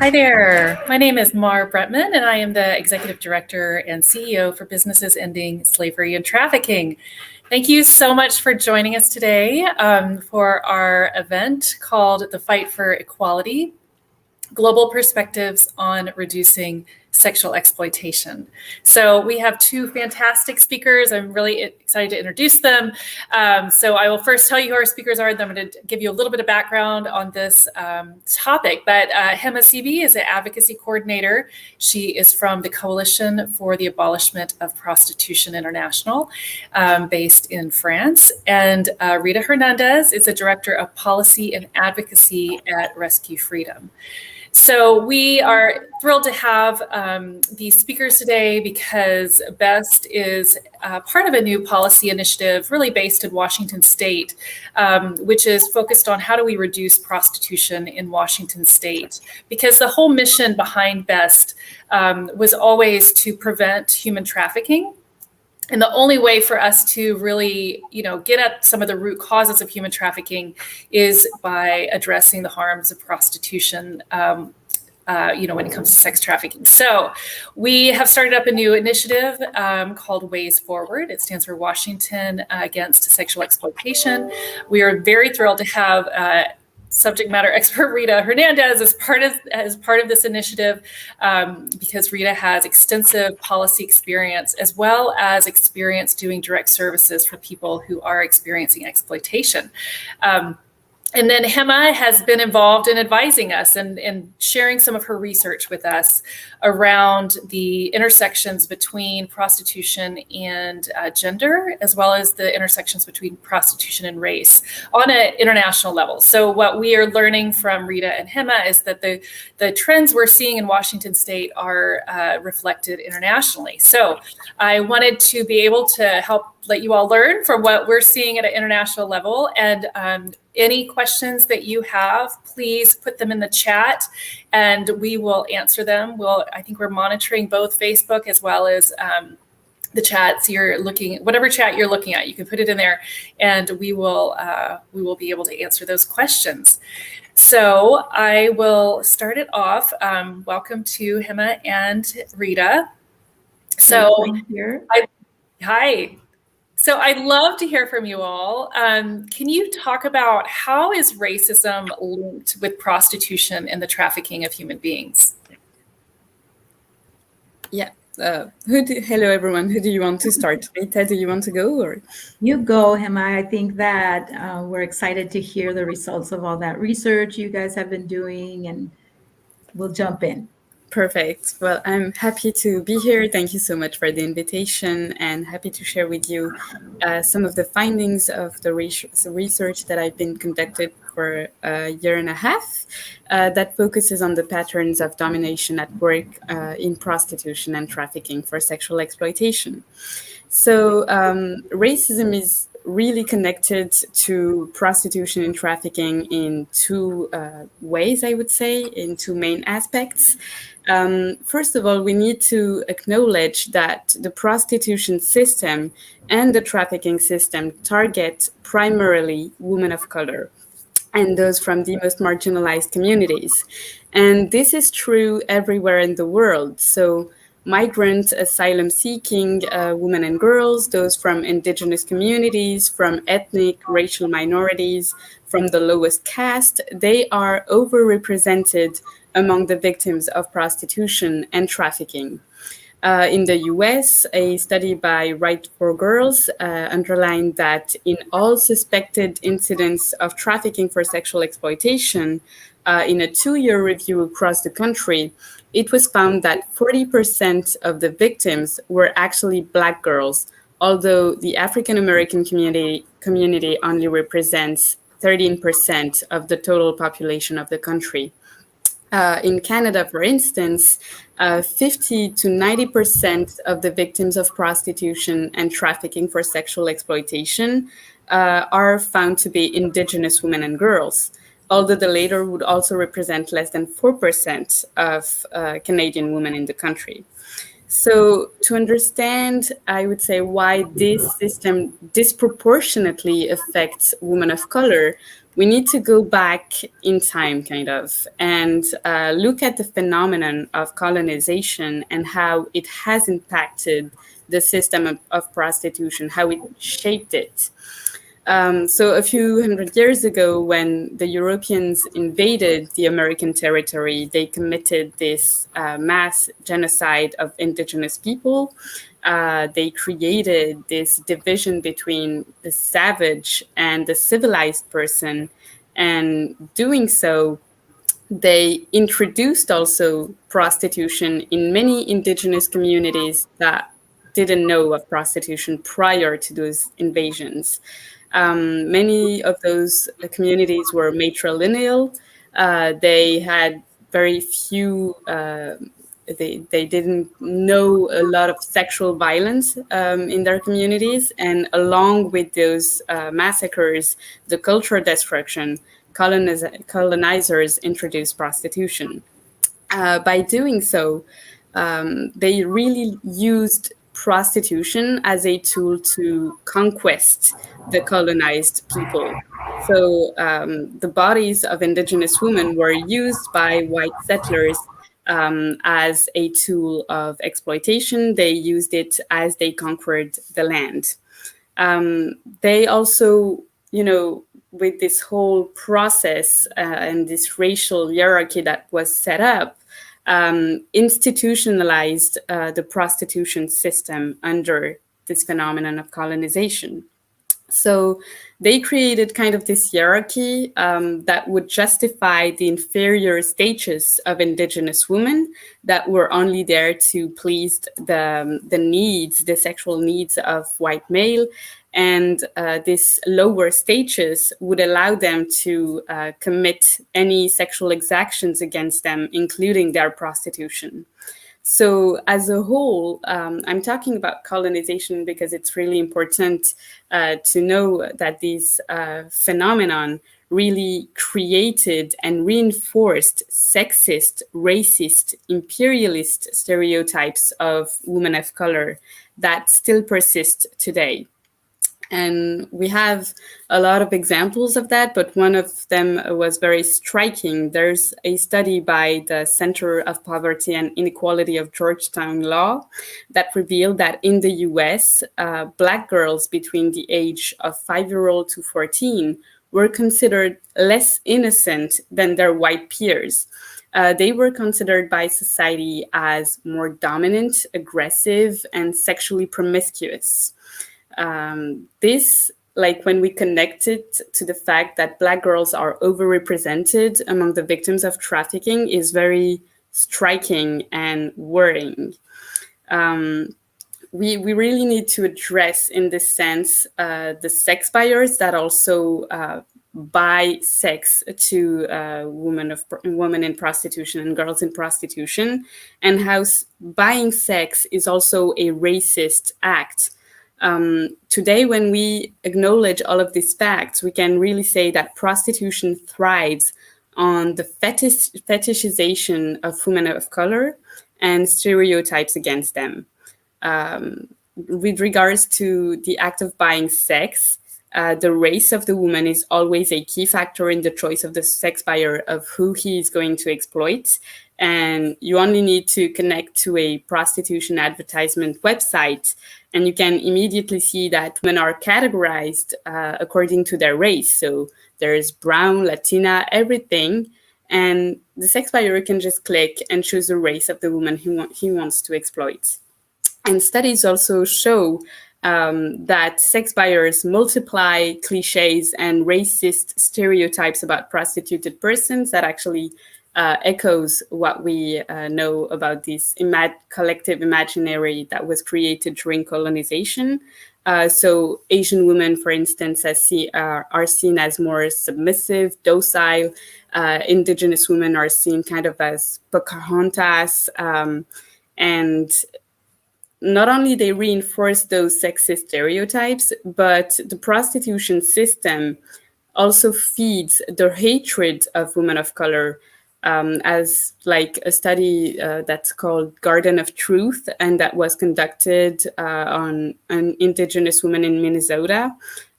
Hi there. My name is Mar Bretman, and I am the Executive Director and CEO for Businesses Ending Slavery and Trafficking. Thank you so much for joining us today for our event called The Fight for Equality, Global Perspectives on Reducing Sexual Exploitation. So we have two fantastic speakers. I'm really excited to introduce them. So I will first tell you who our speakers are, then I'm going to give you a little bit of background on this topic. But Hema Sibi is an advocacy coordinator. She is from the Coalition for the Abolishment of Prostitution International, based in France. And Rita Hernandez is a director of policy and advocacy at Rescue Freedom. So we are thrilled to have these speakers today because BEST is part of a new policy initiative really based in Washington State, which is focused on how do we reduce prostitution in Washington State. Because the whole mission behind BEST was always to prevent human trafficking. And the only way for us to really, get at some of the root causes of human trafficking is by addressing the harms of prostitution, when it comes to sex trafficking. So we have started up a new initiative called Ways Forward. It stands for Washington Against Sexual Exploitation. We are very thrilled to have subject matter expert Rita Hernandez as part of this initiative, because Rita has extensive policy experience as well as experience doing direct services for people who are experiencing exploitation. And then Hema has been involved in advising us and sharing some of her research with us around the intersections between prostitution and gender, as well as the intersections between prostitution and race on an international level. So what we are learning from Rita and Hema is that the trends we're seeing in Washington State are reflected internationally. So I wanted to be able to help let you all learn from what we're seeing at an international level. And any questions that you have, please put them in the chat and we will answer them. I think we're monitoring both Facebook as well as the chats whatever chat you're looking at, you can put it in there and we will be able to answer those questions. So I will start it off. Welcome to Hema and Rita. Hi. So I'd love to hear from you all. Can you talk about how is racism linked with prostitution and the trafficking of human beings? Yeah. Hello, everyone. Who do you want to start? Rita, do you want to go? Or you go, Hema. I think that we're excited to hear the results of all that research you guys have been doing, and we'll jump in. Perfect. Well, I'm happy to be here. Thank you so much for the invitation and happy to share with you some of the findings of the research that I've been conducted for a year and a half that focuses on the patterns of domination at work in prostitution and trafficking for sexual exploitation. So racism is really connected to prostitution and trafficking in two ways, I would say, in two main aspects. First of all, we need to acknowledge that the prostitution system and the trafficking system target primarily women of color and those from the most marginalized communities. And this is true everywhere in the world. So migrant asylum-seeking women and girls, those from indigenous communities, from ethnic, racial minorities, from the lowest caste, they are overrepresented among the victims of prostitution and trafficking. In the US, a study by Right for Girls underlined that in all suspected incidents of trafficking for sexual exploitation, in a 2-year review across the country, it was found that 40% of the victims were actually Black girls, although the African American community only represents 13% of the total population of the country. In Canada, for instance, 50 to 90% of the victims of prostitution and trafficking for sexual exploitation are found to be Indigenous women and girls, although the latter would also represent less than 4% of Canadian women in the country. So, to understand, I would say, why this system disproportionately affects women of color, we need to go back in time, kind of, and look at the phenomenon of colonization and how it has impacted the system of prostitution, how it shaped it. So a few hundred years ago, when the Europeans invaded the American territory, they committed this mass genocide of indigenous people. They created this division between the savage and the civilized person. And doing so, they introduced also prostitution in many indigenous communities that didn't know of prostitution prior to those invasions. Many of those communities were matrilineal. They had very few, they didn't know a lot of sexual violence in their communities. And along with those massacres, the cultural destruction, colonizers introduced prostitution. By doing so, they really used prostitution as a tool to conquest the colonized people. So the bodies of indigenous women were used by white settlers as a tool of exploitation. They used it as they conquered the land. They also, with this whole process and this racial hierarchy that was set up, institutionalized the prostitution system under this phenomenon of colonization. So they created kind of this hierarchy that would justify the inferior status of indigenous women that were only there to please the needs, the sexual needs of white male. And this lower status would allow them to commit any sexual exactions against them, including their prostitution. So as a whole, I'm talking about colonization because it's really important to know that this phenomenon really created and reinforced sexist, racist, imperialist stereotypes of women of color that still persist today. And we have a lot of examples of that, but one of them was very striking. There's a study by the Center of Poverty and Inequality of Georgetown Law that revealed that in the US, Black girls between the age of 5-year-old to 14 were considered less innocent than their white peers. They were considered by society as more dominant, aggressive, and sexually promiscuous. This, like when we connect it to the fact that Black girls are overrepresented among the victims of trafficking, is very striking and worrying. We really need to address, in this sense, the sex buyers that also buy sex to women in prostitution and girls in prostitution, and how buying sex is also a racist act. Today, when we acknowledge all of these facts, we can really say that prostitution thrives on the fetishization of women of color and stereotypes against them. With regards to the act of buying sex, the race of the woman is always a key factor in the choice of the sex buyer of who he is going to exploit. and you only need to connect to a prostitution advertisement website, and you can immediately see that women are categorized according to their race. So there's brown, Latina, everything. And the sex buyer can just click and choose the race of the woman he wants to exploit. And studies also show that sex buyers multiply cliches and racist stereotypes about prostituted persons that actually echoes what we know about this collective imaginary that was created during colonization. So Asian women, for instance, are seen as more submissive, docile. Indigenous women are seen kind of as Pocahontas, and not only they reinforce those sexist stereotypes, but the prostitution system also feeds the hatred of women of color, as like a study that's called Garden of Truth, and that was conducted on indigenous women in Minnesota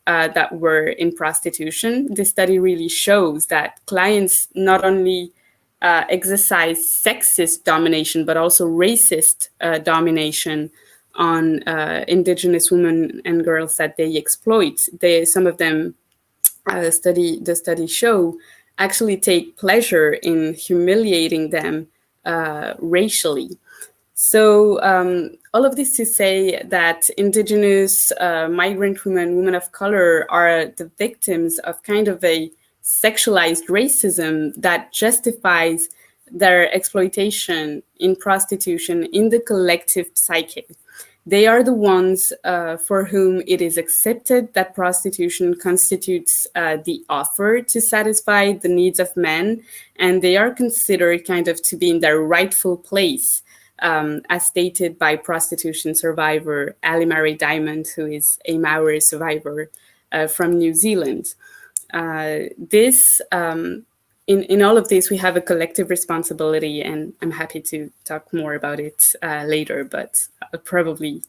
that were in prostitution. This study really shows that clients not only exercise sexist domination, but also racist domination on indigenous women and girls that they exploit. Some of them, the study show, actually take pleasure in humiliating them racially. So all of this to say that indigenous migrant women of color are the victims of kind of a sexualized racism that justifies their exploitation in prostitution in the collective psyche. They are the ones for whom it is accepted that prostitution constitutes the offer to satisfy the needs of men, and they are considered kind of to be in their rightful place, as stated by prostitution survivor Ali Marie Diamond, who is a Maori survivor from New Zealand. In all of this, we have a collective responsibility, and I'm happy to talk more about it later, but I'll probably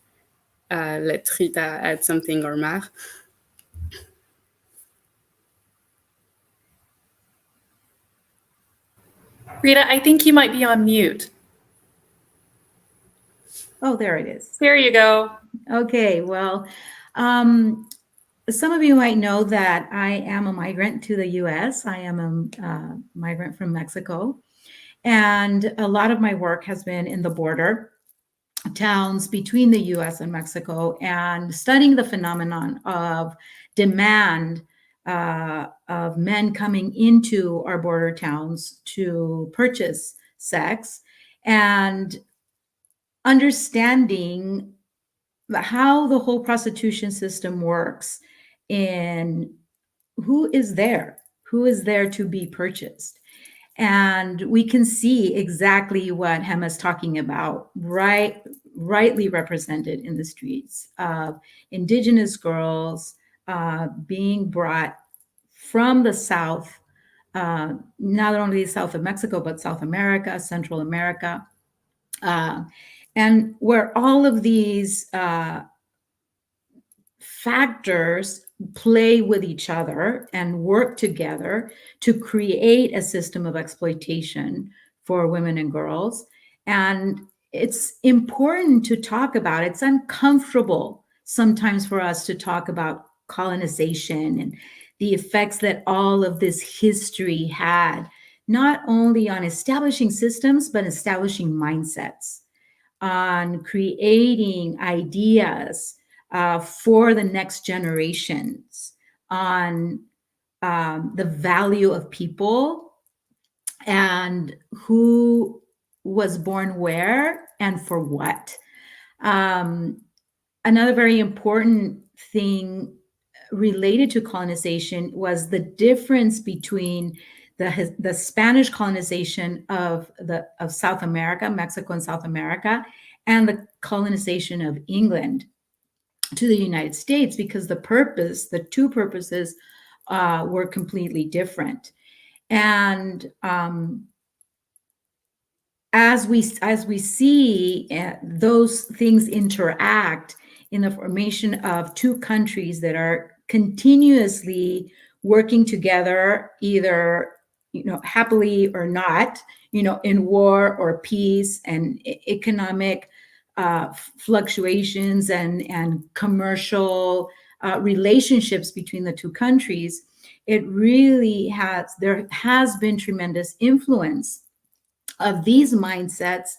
let Rita add something, or Mar. Rita, I think you might be on mute. Oh, there it is. There you go. Okay, well, some of you might know that I am a migrant to the US. I am a migrant from Mexico. And a lot of my work has been in the border towns between the US and Mexico, and studying the phenomenon of demand of men coming into our border towns to purchase sex, and understanding how the whole prostitution system works and who is there to be purchased. And we can see exactly what Hema's talking about, rightly represented in the streets of indigenous girls being brought from the South, not only south of Mexico, but South America, Central America, and where all of these factors play with each other and work together to create a system of exploitation for women and girls. And it's important to talk about it. It's uncomfortable sometimes for us to talk about colonization and the effects that all of this history had, not only on establishing systems, but establishing mindsets, on creating ideas for the next generations, on the value of people and who was born where and for what. Another very important thing related to colonization was the difference between the Spanish colonization of South America, Mexico and South America, and the colonization of England to the United States, because the two purposes were completely different. And as we see those things interact in the formation of two countries that are continuously working together, either happily or not, in war or peace, and economic fluctuations and commercial relationships between the two countries, there has been tremendous influence of these mindsets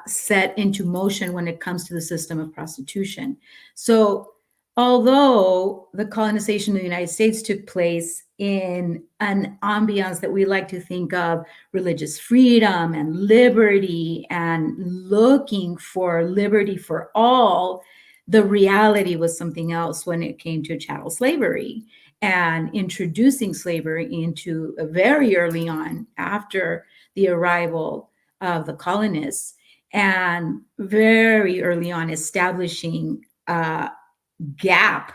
set into motion when it comes to the system of prostitution. So, although the colonization of the United States took place in an ambiance that we like to think of religious freedom and liberty and looking for liberty for all, the reality was something else when it came to chattel slavery and introducing slavery into very early on after the arrival of the colonists, and very early on establishing a gap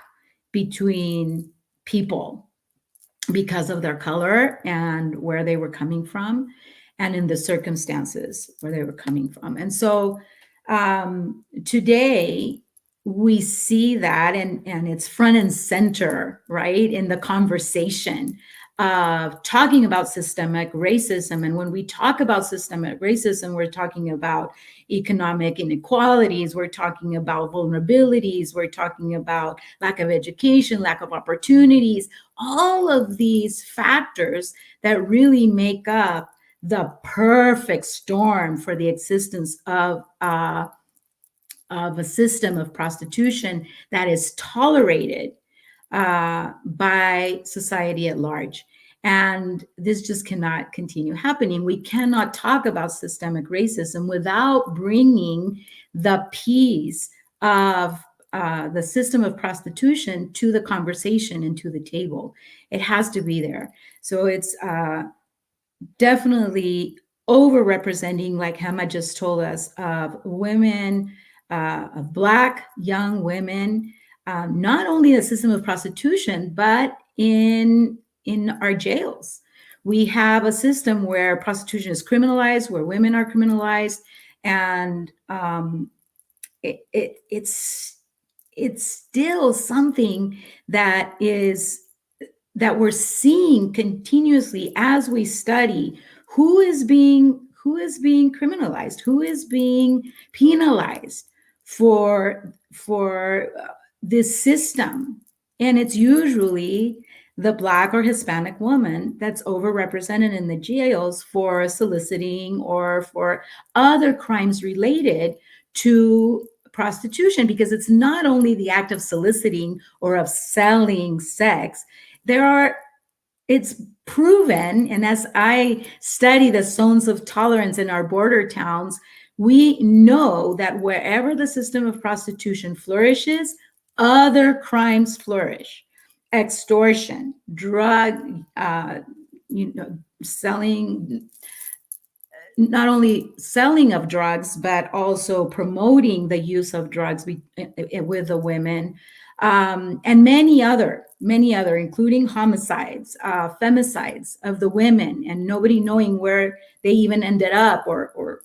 between people because of their color and where they were coming from, and in the circumstances where they were coming from. And so today we see that, and it's front and center, right, in the conversation of talking about systemic racism. And when we talk about systemic racism, we're talking about economic inequalities, we're talking about vulnerabilities, we're talking about lack of education, lack of opportunities, all of these factors that really make up the perfect storm for the existence of a system of prostitution that is tolerated by society at large. And this just cannot continue happening. We cannot talk about systemic racism without bringing the piece of the system of prostitution to the conversation and to the table. It has to be there. So it's definitely overrepresenting, like Hema just told us, of women, of Black young women, not only in the system of prostitution, but in our jails. We have a system where prostitution is criminalized, where women are criminalized, and it's still something that we're seeing continuously as we study who is being criminalized, who is being penalized for this system. And it's usually the Black or Hispanic woman that's overrepresented in the jails for soliciting or for other crimes related to prostitution, because it's not only the act of soliciting or of selling sex. It's proven, and as I study the zones of tolerance in our border towns, we know that wherever the system of prostitution flourishes, other crimes flourish. Extortion, drug, selling, not only selling of drugs, but also promoting the use of drugs with the women, and many other, including homicides, femicides of the women, and nobody knowing where they even ended up, or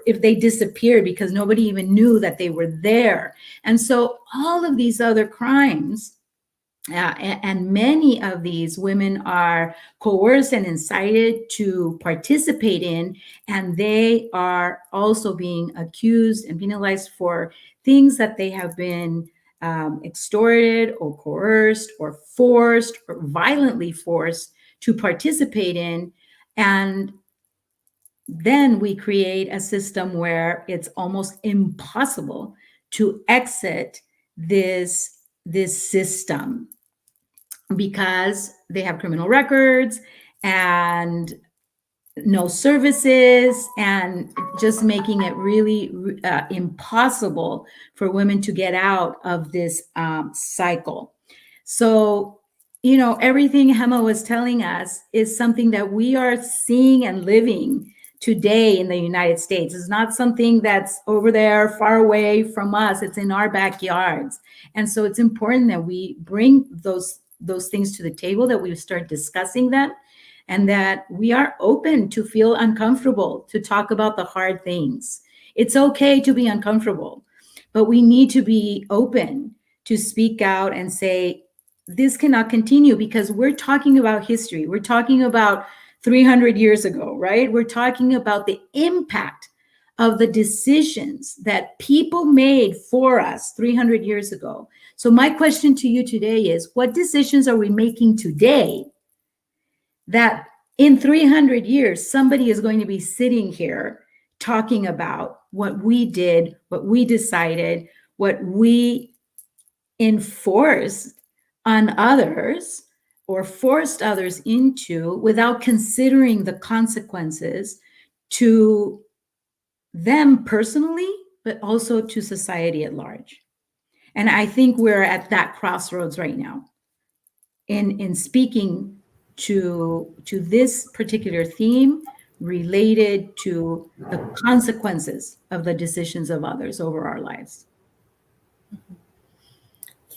if they disappeared because nobody even knew that they were there. And so all of these other crimes, and many of these women are coerced and incited to participate in, and they are also being accused and penalized for things that they have been extorted or coerced or forced or violently forced to participate in. And then we create a system where it's almost impossible to exit this system, because they have criminal records and no services, and just making it really impossible for women to get out of this cycle. So, everything Hema was telling us is something that we are seeing and living today in the United States. It's not something that's over there far away from us. It's in our backyards. And so it's important that we bring those things to the table, that we start discussing them, and that we are open to feel uncomfortable, to talk about the hard things. It's okay to be uncomfortable, but we need to be open to speak out and say, this cannot continue, because we're talking about history. We're talking about 300 years ago, right? We're talking about the impact of the decisions that people made for us 300 years ago. So my question to you today is, what decisions are we making today that in 300 years, somebody is going to be sitting here talking about what we did, what we decided, what we enforced on others or forced others into without considering the consequences to them personally, but also to society at large. And I think we're at that crossroads right now in speaking to this particular theme related to the consequences of the decisions of others over our lives.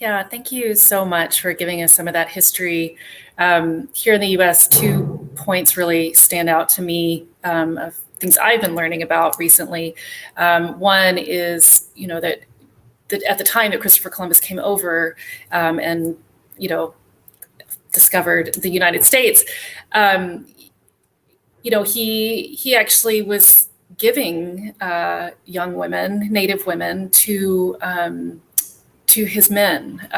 Yeah, thank you so much for giving us some of that history. Here in the US, 2 points really stand out to me of things I've been learning about recently. One is, that at the time that Christopher Columbus came over and, discovered the United States, he actually was giving young women, Native women, to his men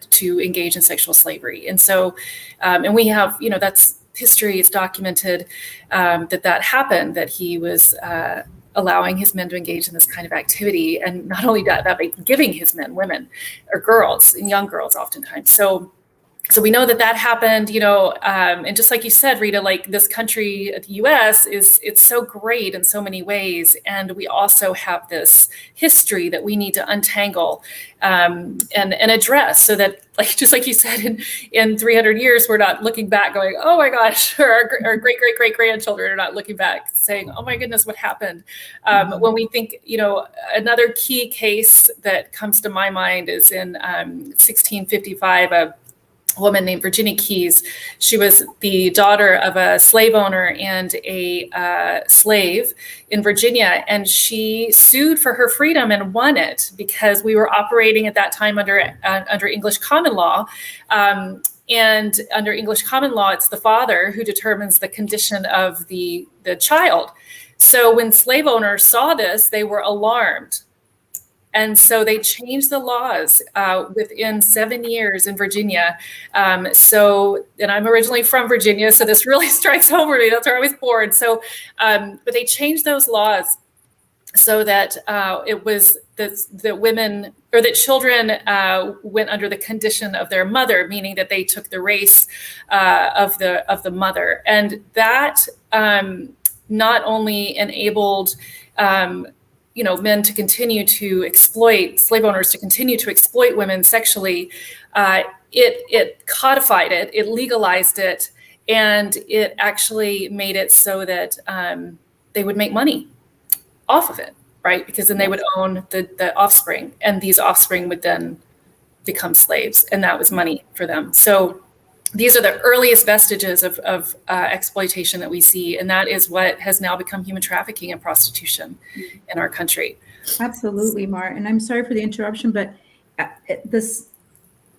to engage in sexual slavery. And so, and we have, that's history, it's documented that happened, that he was allowing his men to engage in this kind of activity. And not only that, but giving his men women or girls, and young girls oftentimes. So we know that happened, and just like you said, Rita, like this country, the US, it's so great in so many ways. And we also have this history that we need to untangle and address so that, like, just like you said, in 300 years, we're not looking back going, oh my gosh, or our great grandchildren are not looking back saying, oh my goodness, what happened? When we think, another key case that comes to my mind is in 1655, a woman named Virginia Keyes. She was the daughter of a slave owner and a slave in Virginia, and she sued for her freedom and won it because we were operating at that time under English common law. And under English common law, it's the father who determines the condition of the child. So when slave owners saw this, they were alarmed. And so they changed the laws within 7 years in Virginia. And I'm originally from Virginia, so this really strikes home for me. That's where I was born. So, but they changed those laws so that it was that women or that children went under the condition of their mother, meaning that they took the race of the mother, and that not only enabled men to continue to exploit, slave owners to continue to exploit women sexually. It codified it, it legalized it, and it actually made it so that they would make money off of it, right? Because then they would own the offspring, and these offspring would then become slaves, and that was money for them. So these are the earliest vestiges of exploitation that we see, and that is what has now become human trafficking and prostitution in our country. Absolutely, Mar. And I'm sorry for the interruption, but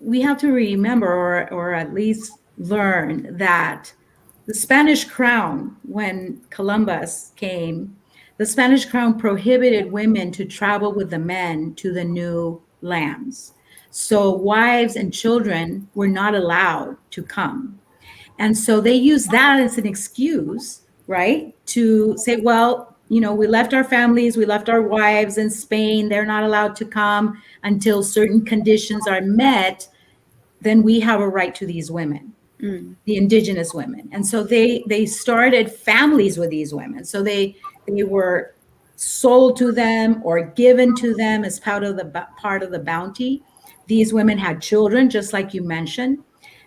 we have to remember, or at least learn, that the Spanish crown, when Columbus came, the Spanish crown prohibited women to travel with the men to the new lands. So wives and children were not allowed to come. And so they used that as an excuse, right? To say, well, we left our families, we left our wives in Spain, they're not allowed to come until certain conditions are met, then we have a right to these women, the indigenous women. And so they started families with these women. So they were sold to them or given to them as part of the bounty. These women had children, just like you mentioned.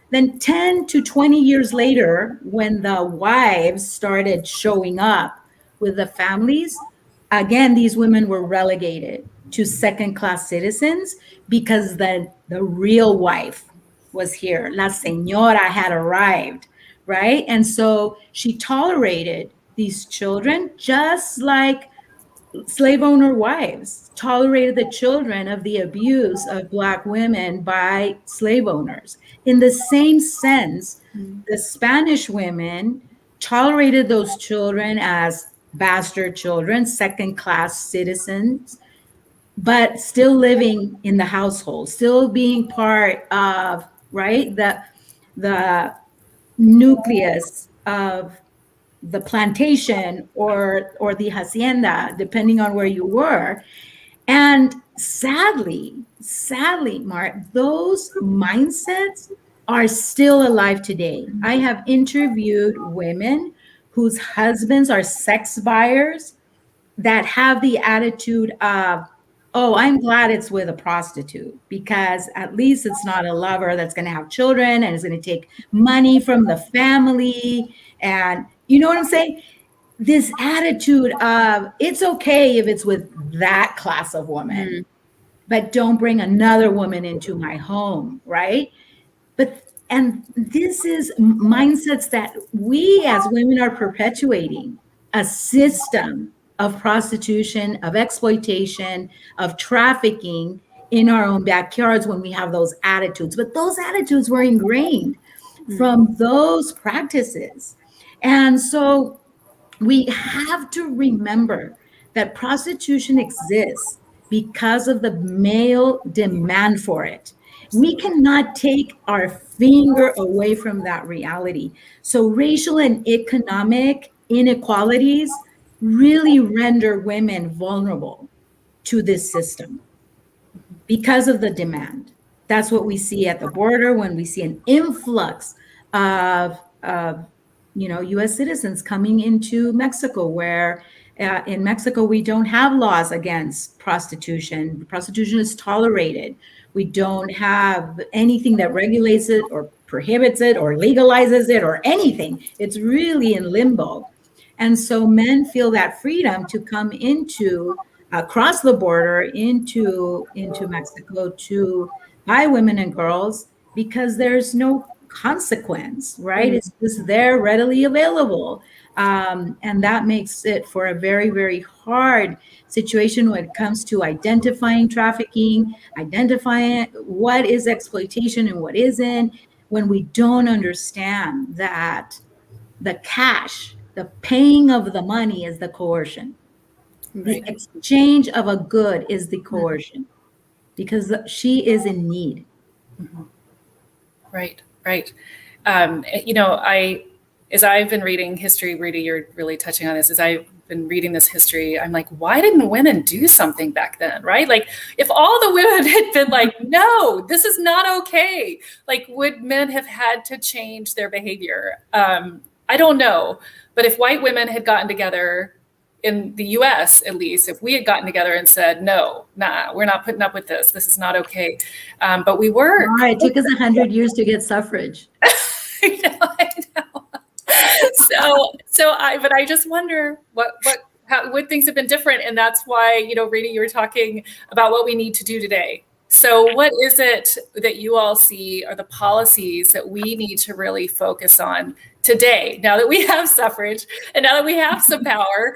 Then 10 to 20 years later, when the wives started showing up with the families, again, these women were relegated to second-class citizens because the real wife was here. La señora had arrived, right? And so she tolerated these children just like slave owner wives tolerated the children of the abuse of Black women by slave owners. In the same sense, the Spanish women tolerated those children as bastard children, second class citizens, but still living in the household, still being part of, right, the nucleus of the plantation or the hacienda, depending on where you were. And sadly, Mark, those mindsets are still alive today. I have interviewed women whose husbands are sex buyers that have the attitude of, oh, I'm glad it's with a prostitute because at least it's not a lover that's going to have children and is going to take money from the family. And you know what I'm saying? This attitude of it's okay if it's with that class of woman, but don't bring another woman into my home, right? And this is mindsets that we as women are perpetuating, a system of prostitution, of exploitation, of trafficking in our own backyards when we have those attitudes. But those attitudes were ingrained from those practices. And so we have to remember that prostitution exists because of the male demand for it. We cannot take our finger away from that reality. So, racial and economic inequalities really render women vulnerable to this system because of the demand. That's what we see at the border when we see an influx of U.S. citizens coming into Mexico, where in Mexico we don't have laws against prostitution. Prostitution is tolerated. We don't have anything that regulates it or prohibits it or legalizes it or anything. It's really in limbo. And so men feel that freedom to come into across the border into Mexico to buy women and girls because there's no consequence, right? It's just there readily available. And that makes it for a very, very hard situation when it comes to identifying trafficking, identifying what is exploitation and what isn't, when we don't understand that the cash, the paying of the money is the coercion. The exchange of a good is the coercion because she is in need. Right. As I've been reading history, Rita, you're really touching on this. As I've been reading this history, I'm like, why didn't women do something back then, right? Like, if all the women had been like, no, this is not okay, like, would men have had to change their behavior? I don't know. But if white women had gotten together in the US, at least, if we had gotten together and said, no, nah, we're not putting up with this. This is not okay. But we were. All right, it took us 100 years to get suffrage. I know. But I just wonder how would things have been different? And that's why, Rita, you were talking about what we need to do today. So what is it that you all see are the policies that we need to really focus on today, now that we have suffrage and now that we have some power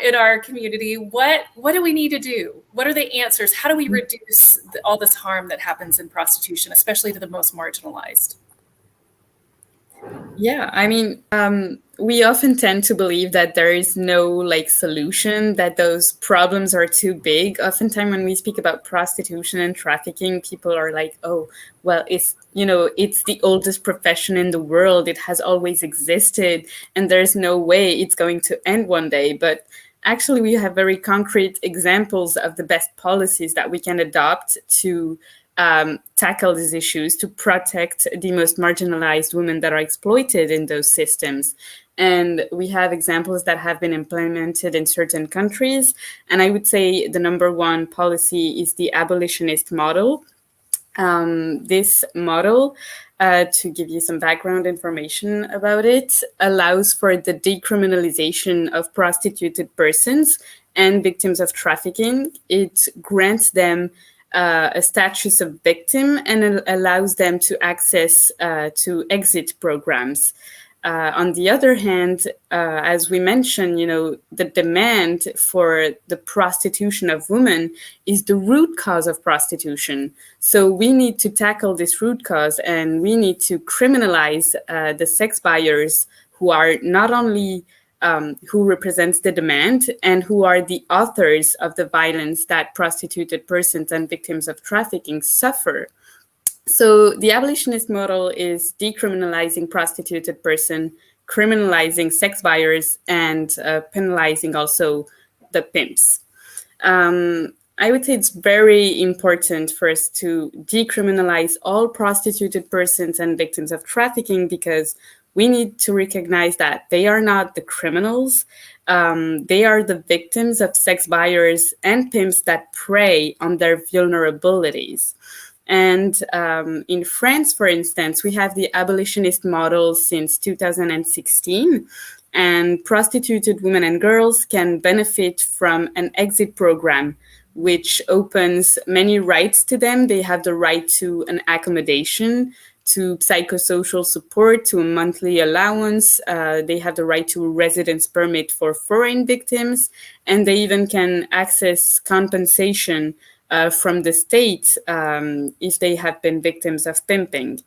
in our community? What do we need to do? What are the answers? How do we reduce all this harm that happens in prostitution, especially to the most marginalized? Yeah, I mean, we often tend to believe that there is no solution, that those problems are too big. Oftentimes when we speak about prostitution and trafficking, people are like, oh, well, it's the oldest profession in the world. It has always existed and there's no way it's going to end one day. But actually, we have very concrete examples of the best policies that we can adopt to tackle these issues, to protect the most marginalized women that are exploited in those systems. And we have examples that have been implemented in certain countries. And I would say the number one policy is the abolitionist model. This model, to give you some background information about it, allows for the decriminalization of prostituted persons and victims of trafficking. It grants them a status of victim and it allows them to access to exit programs. On the other hand, as we mentioned, the demand for the prostitution of women is the root cause of prostitution. So we need to tackle this root cause and we need to criminalize the sex buyers who who are not only who represents the demand and who are the authors of the violence that prostituted persons and victims of trafficking suffer. So the abolitionist model is decriminalizing prostituted person, criminalizing sex buyers, and penalizing also the pimps. I would say it's very important for us to decriminalize all prostituted persons and victims of trafficking, because we need to recognize that they are not the criminals. They are the victims of sex buyers and pimps that prey on their vulnerabilities. And in France, for instance, we have the abolitionist model since 2016. And prostituted women and girls can benefit from an exit program, which opens many rights to them. They have the right to an accommodation, to psychosocial support, to a monthly allowance. They have the right to a residence permit for foreign victims, and they even can access compensation from the state if they have been victims of pimping.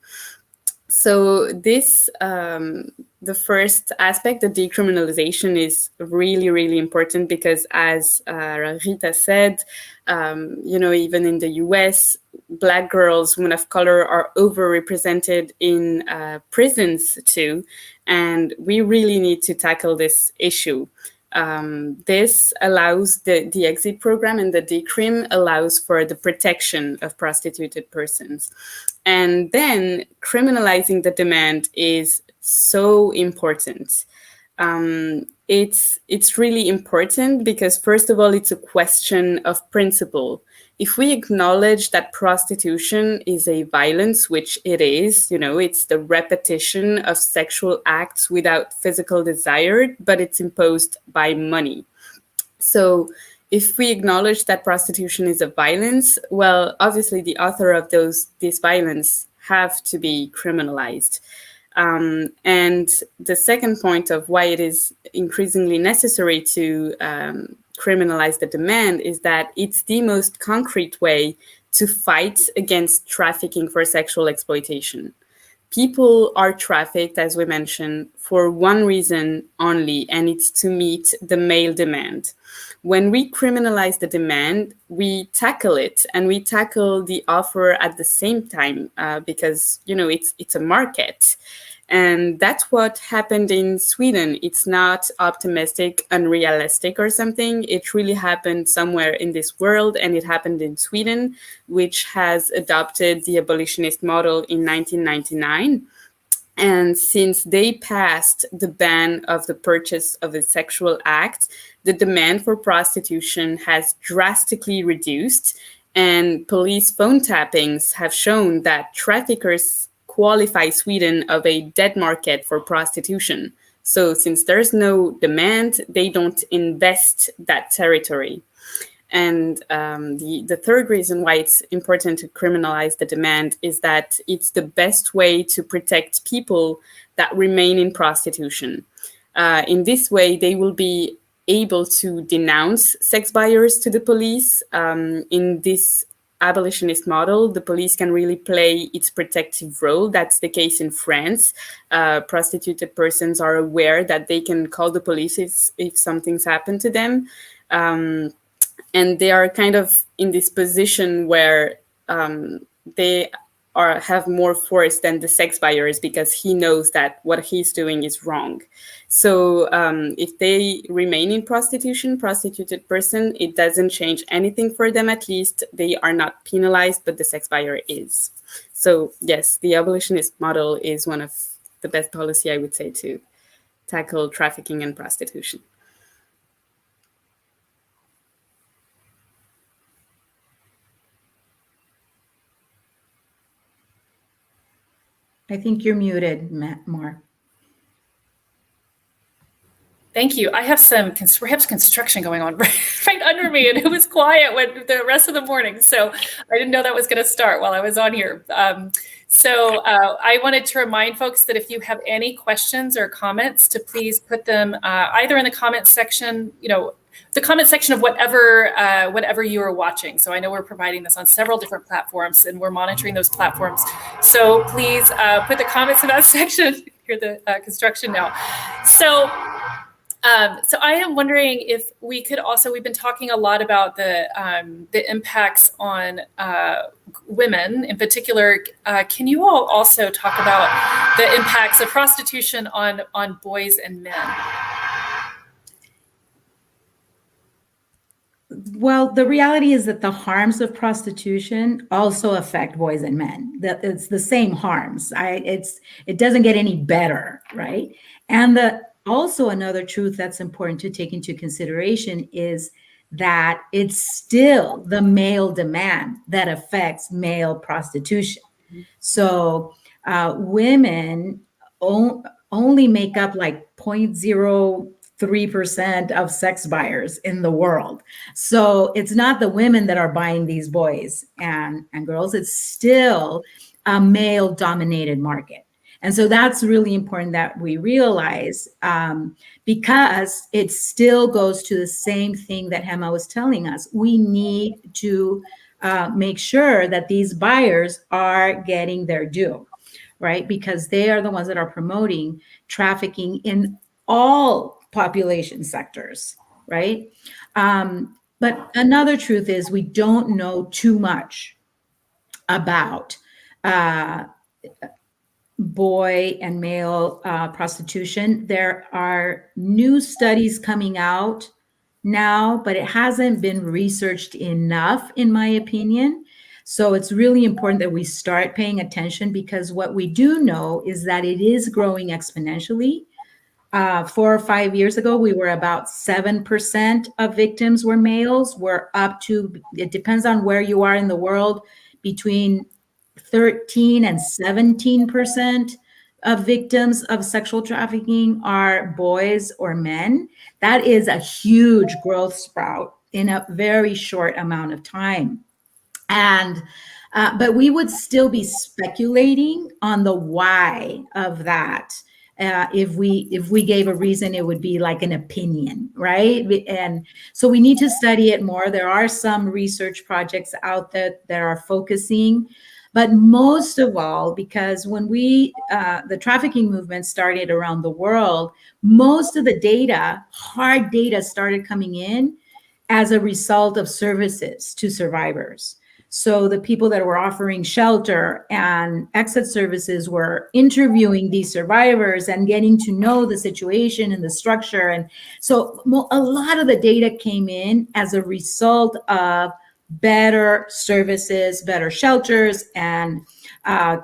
So this, the first aspect, the decriminalization, is really, really important because, as Rita said, even in the US, Black girls, women of color are overrepresented in prisons too. And we really need to tackle this issue. This allows the exit program, and the decrim allows for the protection of prostituted persons. And then criminalizing the demand is so important. It's really important because, first of all, it's a question of principle. If we acknowledge that prostitution is a violence, which it is, it's the repetition of sexual acts without physical desire, but it's imposed by money. So if we acknowledge that prostitution is a violence, well, obviously the author of this violence have to be criminalized. And the second point of why it is increasingly necessary to criminalize the demand is that it's the most concrete way to fight against trafficking for sexual exploitation. People are trafficked, as we mentioned, for one reason only, and it's to meet the male demand. When we criminalize the demand, we tackle it, and we tackle the offer at the same time because, it's a market. And that's what happened in Sweden. It's not optimistic, unrealistic or something. It really happened somewhere in this world, and it happened in Sweden, which has adopted the abolitionist model in 1999. And since they passed the ban of the purchase of a sexual act, the demand for prostitution has drastically reduced. And police phone tappings have shown that traffickers qualify Sweden of a dead market for prostitution. So since there's no demand, they don't invest that territory. And the third reason why it's important to criminalize the demand is that it's the best way to protect people that remain in prostitution. In this way, they will be able to denounce sex buyers to the police. In this abolitionist model, the police can really play its protective role. That's the case in France. Prostituted persons are aware that they can call the police if something's happened to them. And they are kind of in this position where they have more force than the sex buyers, because he knows that what he's doing is wrong. So if they remain in prostitution, prostituted person, it doesn't change anything for them. At least they are not penalized, but the sex buyer is. So yes, the abolitionist model is one of the best policy, I would say, to tackle trafficking and prostitution. I think you're muted, Mark. Thank you. I have perhaps construction going on right under me, and it was quiet when the rest of the morning. So I didn't know that was going to start while I was on here. So I wanted to remind folks that if you have any questions or comments, to please put them either in the comment section, the comment section of whatever you are watching. So I know we're providing this on several different platforms, and we're monitoring those platforms. So please put the comments in that section. hear the construction now. So I am wondering if we could also, we've been talking a lot about the impacts on women in particular. Can you all also talk about the impacts of prostitution on boys and men? Well, the reality is that the harms of prostitution also affect boys and men. That it's the same harms. It doesn't get any better, right? And also another truth that's important to take into consideration is that it's still the male demand that affects male prostitution. So women only make up like 0.03% of sex buyers in the world. So it's not the women that are buying these boys and girls. It's still a male dominated market. And so that's really important that we realize, because it still goes to the same thing that Hema was telling us. We need to make sure that these buyers are getting their due, right? Because they are the ones that are promoting trafficking in all population sectors, right? But another truth is we don't know too much about boy and male prostitution. There are new studies coming out now, but it hasn't been researched enough, in my opinion. So it's really important that we start paying attention, because what we do know is that it is growing exponentially. 4 or 5 years ago, we were about 7% of victims were males. We're up to, it depends on where you are in the world, between 13 and 17% of victims of sexual trafficking are boys or men. That is a huge growth sprout in a very short amount of time. And but we would still be speculating on the why of that. If we gave a reason, it would be like an opinion, right? And so we need to study it more. There are some research projects out there that are focusing, but most of all, because when the trafficking movement started around the world, most of the data, hard data, started coming in as a result of services to survivors. So the people that were offering shelter and exit services were interviewing these survivors and getting to know the situation and the structure. And so a lot of the data came in as a result of better services, better shelters, and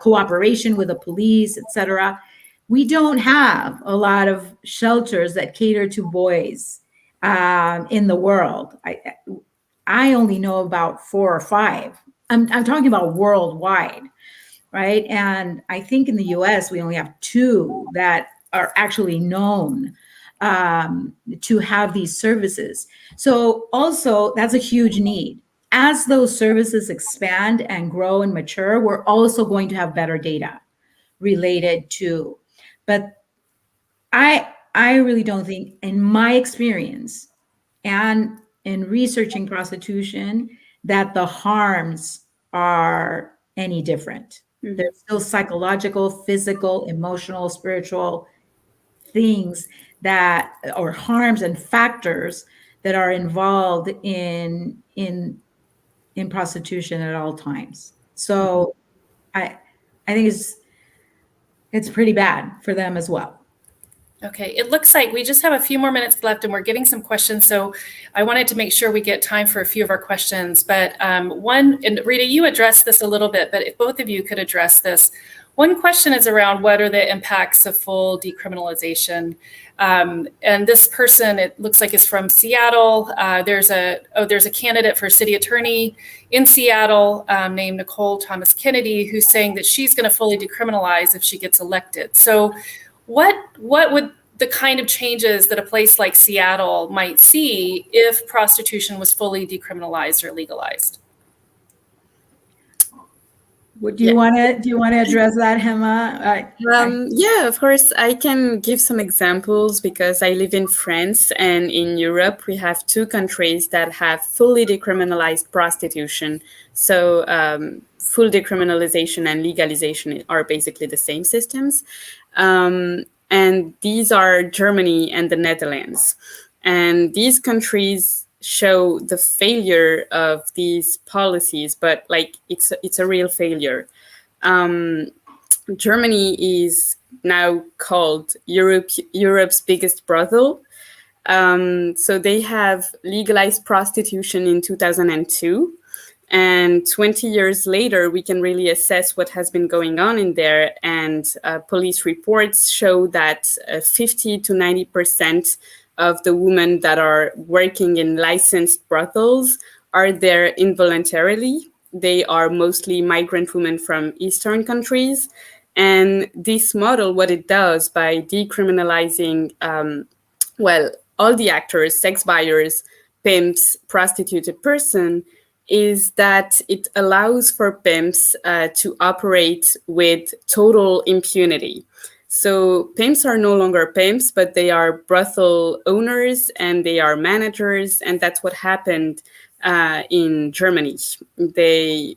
cooperation with the police, et cetera. We don't have a lot of shelters that cater to boys in the world. I only know about 4 or 5. I'm talking about worldwide, right? And I think in the US, we only have 2 that are actually known to have these services. So also, that's a huge need. As those services expand and grow and mature, we're also going to have better data related to. But I really don't think, in my experience and in researching prostitution, that the harms are any different. Mm-hmm. There's still psychological, physical, emotional, spiritual things that, or harms and factors that are involved in prostitution at all times. So I think it's pretty bad for them as well. Okay, it looks like we just have a few more minutes left and we're getting some questions. So I wanted to make sure we get time for a few of our questions. But one, and Rita, you addressed this a little bit, but if both of you could address this. One question is around what are the impacts of full decriminalization? And this person, it looks like, is from Seattle. There's a candidate for city attorney in Seattle named Nicole Thomas Kennedy, who's saying that she's going to fully decriminalize if she gets elected. So what would the kind of changes that a place like Seattle might see if prostitution was fully decriminalized or legalized? Would Yeah. do you want to address that, Hema? Yeah, of course, I can give some examples because I live in France, and in Europe, we have two countries that have fully decriminalized prostitution. So, full decriminalization and legalization are basically the same systems. And these are Germany and the Netherlands. And these countries show the failure of these policies, but like it's a real failure. Germany is now called Europe's biggest brothel. So they have legalized prostitution in 2002. And 20 years later, we can really assess what has been going on in there. And police reports show that 50 to 90% of the women that are working in licensed brothels are there involuntarily. They are mostly migrant women from Eastern countries. And this model, what it does by decriminalizing, well, all the actors, sex buyers, pimps, prostituted person, is that it allows for pimps to operate with total impunity. So pimps are no longer pimps, but they are brothel owners and they are managers, and that's what happened in Germany. The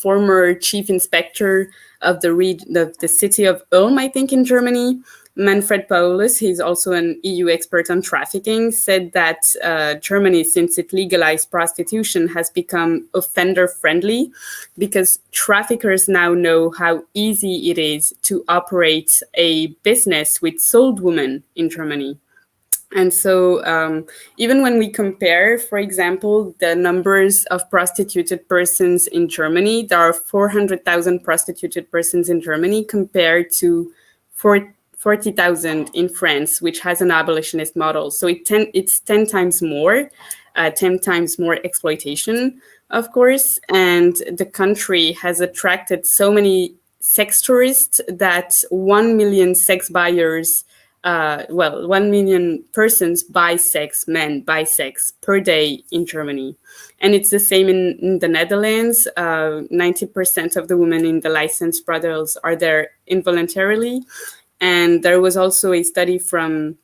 former chief inspector of the city of Ulm, I think, in Germany, Manfred Paulus, he's also an EU expert on trafficking, said that Germany, since it legalized prostitution, has become offender friendly because traffickers now know how easy it is to operate a business with sold women in Germany. And so, even when we compare, for example, the numbers of prostituted persons in Germany, there are 400,000 prostituted persons in Germany compared to 40,000 in France, which has an abolitionist model. So it's 10 times more, 10 times more exploitation, of course. And the country has attracted so many sex tourists that 1 million sex buyers 1 million persons buy sex, men buy sex per day in Germany. And it's the same in the Netherlands. 90% of the women in the licensed brothels are there involuntarily. And there was also a study from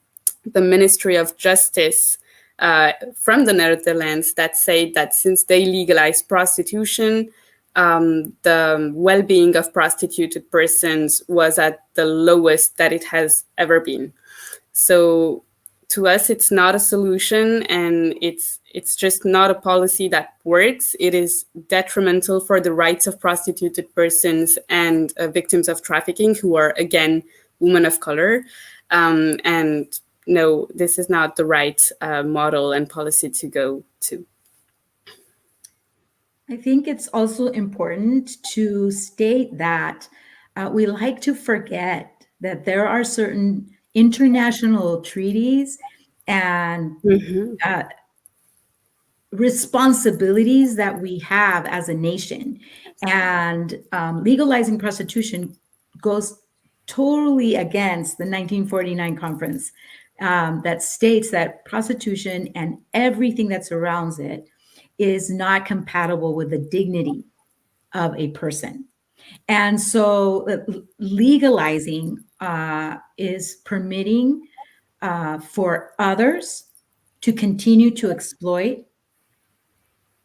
the Ministry of Justice from the Netherlands that said that since they legalized prostitution, the well-being of prostituted persons was at the lowest that it has ever been. So to us, it's not a solution, and it's just not a policy that works. It is detrimental for the rights of prostituted persons and victims of trafficking, who are, again, women of color. And no, this is not the right model and policy to go to. I think it's also important to state that we like to forget that there are certain international treaties and responsibilities that we have as a nation. And legalizing prostitution goes totally against the 1949 conference that states that prostitution and everything that surrounds it is not compatible with the dignity of a person. And so legalizing is permitting for others to continue to exploit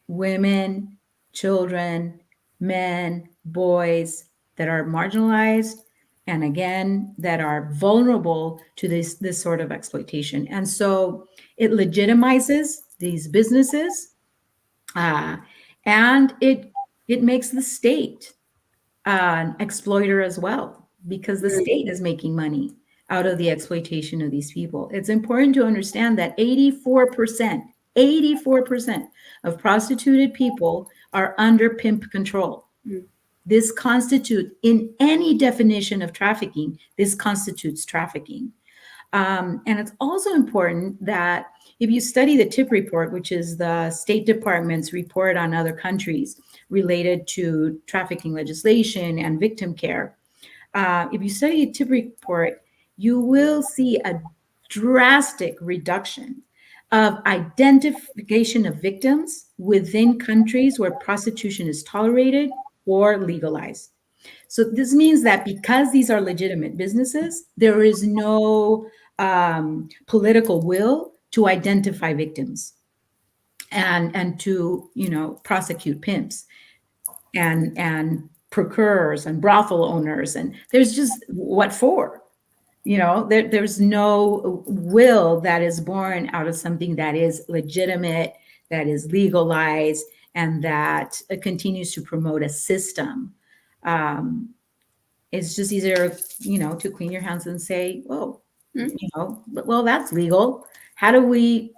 women, children, men, boys that are marginalized, and again, that are vulnerable to this sort of exploitation. And so it legitimizes these businesses, and it makes the state an exploiter as well, because the state is making money out of the exploitation of these people. It's important to understand that 84% of prostituted people are under pimp control. This constitutes, in any definition of trafficking, this constitutes trafficking. And it's also important that if you study the TIP report, which is the State Department's report on other countries related to trafficking legislation and victim care, if you study the TIP report, you will see a drastic reduction of identification of victims within countries where prostitution is tolerated or legalized. So this means that because these are legitimate businesses, there is no political will to identify victims and to, you know, prosecute pimps and procurers and brothel owners. And there's just what for? You know, there's no will that is born out of something that is legitimate, that is legalized, and that continues to promote a system. Um, it's just easier, you know, to clean your hands and say, "Whoa, you know, well, that's legal. How do we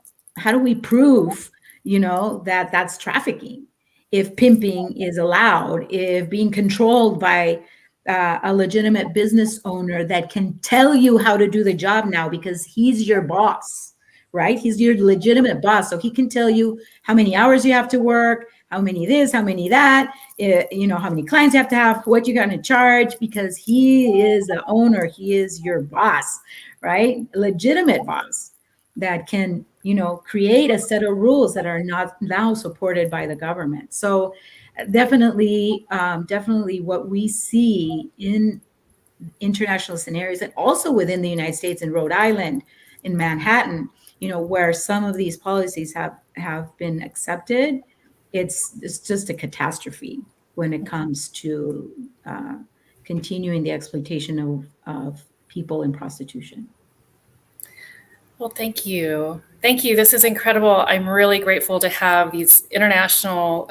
prove, you know, that that's trafficking? If pimping is allowed, if being controlled by a legitimate business owner that can tell you how to do the job now because he's your boss, right? He's your legitimate boss, so he can tell you how many hours you have to work, how many this, how many that, you know, how many clients you have, what you're going to charge, because he is the owner, he is your boss, right? A legitimate boss that can, you know, create a set of rules that are not now supported by the government. So definitely, definitely what we see in international scenarios and also within the United States, in Rhode Island, in Manhattan, you know, where some of these policies have been accepted, it's just a catastrophe when it comes to continuing the exploitation of people in prostitution. Well, thank you. Thank you. This is incredible. I'm really grateful to have these international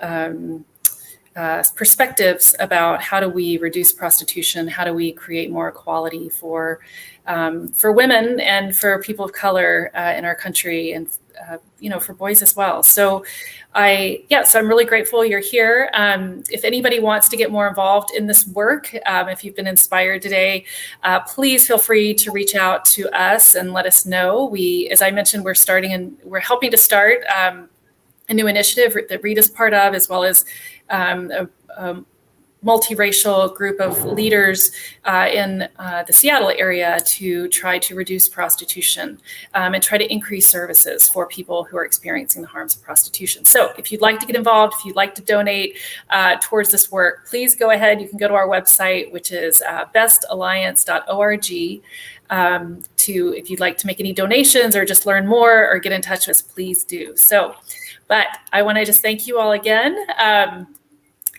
perspectives about how do we reduce prostitution, how do we create more equality for women and for people of color in our country, and you know, for boys as well. So I'm really grateful you're here. If anybody wants to get more involved in this work, if you've been inspired today, please feel free to reach out to us and let us know. As I mentioned, we're helping to start a new initiative that Rita's part of, as well as a multiracial group of leaders in the Seattle area to try to reduce prostitution and try to increase services for people who are experiencing the harms of prostitution. So if you'd like to get involved, if you'd like to donate towards this work, please go ahead. You can go to our website, which is bestalliance.org. If you'd like to make any donations or just learn more or get in touch with us, please do. So, but I want to just thank you all again.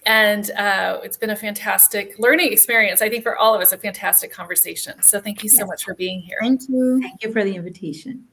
And it's been a fantastic learning experience. I think for all of us, a fantastic conversation. So thank you so much for being here. Thank you. Thank you for the invitation.